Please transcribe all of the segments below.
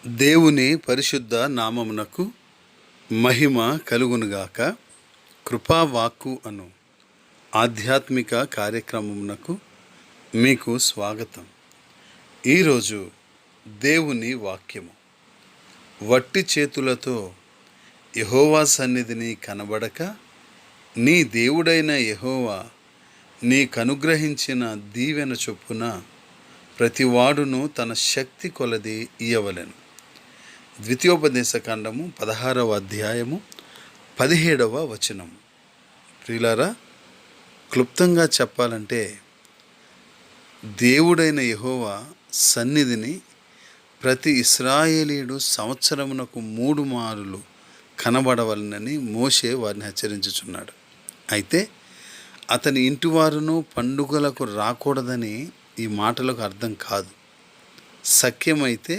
దేవుని పరిశుద్ధ నామమునకు మహిమ కలుగునుగాక. కృపావాక్కు అను ఆధ్యాత్మిక కార్యక్రమమునకు మీకు స్వాగతం. ఈరోజు దేవుని వాక్యము, వట్టి చేతులతో యెహోవా సన్నిధిని కనబడక నీ దేవుడైన యెహోవా నీకనుగ్రహించిన దీవెన చొప్పున ప్రతివాడును తన శక్తి కొలది ఇయ్యవలెను. ద్వితీయోపదేశకాండము 16వ అధ్యాయము 17వ వచనం. ప్రియులారా, క్లుప్తంగా చెప్పాలంటే దేవుడైన యెహోవా సన్నిధిని ప్రతి ఇశ్రాయేలీయుడు సంవత్సరమునకు 3 మారులు కనబడవలనని మోషే వారిని హెచ్చరించుచున్నాడు. అయితే అతని ఇంటివారును పండుగలకు రాకూడదని ఈ మాటలకు అర్థం కాదు. సఖ్యమైతే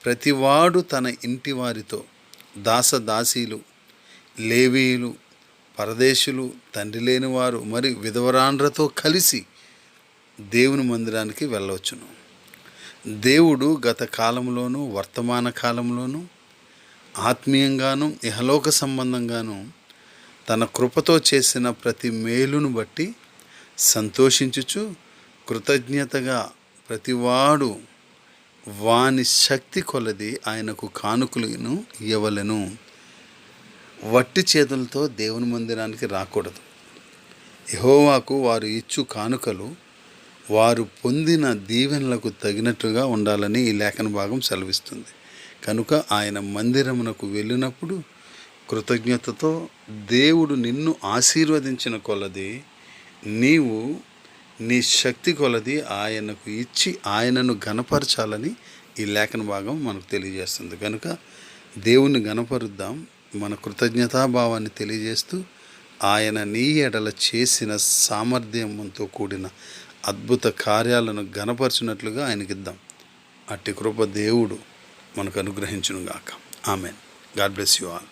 ప్రతివాడు తన ఇంటి వారితో, దాసదాసీలు, లేవీయులు, పరదేశులు, తండ్రి లేనివారు, మరి విధవరాండ్రతో కలిసి దేవుని మందిరానికి వెళ్ళవచ్చును. దేవుడు గత కాలంలోనూ వర్తమాన కాలంలోనూ ఆత్మీయంగాను ఇహలోక సంబంధంగాను తన కృపతో చేసిన ప్రతి మేలును బట్టి సంతోషించుచు కృతజ్ఞతగా ప్రతివాడు వాని శక్తి కొలది ఆయనకు కానుకలను ఇవ్వవలెను. వట్టి చేతులతో దేవుని మందిరానికి రాకూడదు. యెహోవాకు వారు ఇచ్చు కానుకలు వారు పొందిన దీవెనలకు తగినట్టుగా ఉండాలని ఈ లేఖన భాగం సెలవిస్తుంది. కనుక ఆయన మందిరమునకు వెళ్ళినప్పుడు కృతజ్ఞతతో దేవుడు నిన్ను ఆశీర్వదించిన కొలది నీవు నీ శక్తి కొలది ఆయనకు ఇచ్చి ఆయనను ఘనపరచాలని ఈ లేఖన భాగం మనకు తెలియజేస్తుంది. కనుక దేవుని ఘనపరుద్దాం, మన కృతజ్ఞతాభావాన్ని తెలియజేస్తూ ఆయన నీ ఎడల చేసిన సామర్థ్యంతో కూడిన అద్భుత కార్యాలను ఘనపరచినట్లుగా ఆయనకిద్దాం. అట్టి కృప దేవుడు మనకు అనుగ్రహించునుగాక. Amen. God bless you all.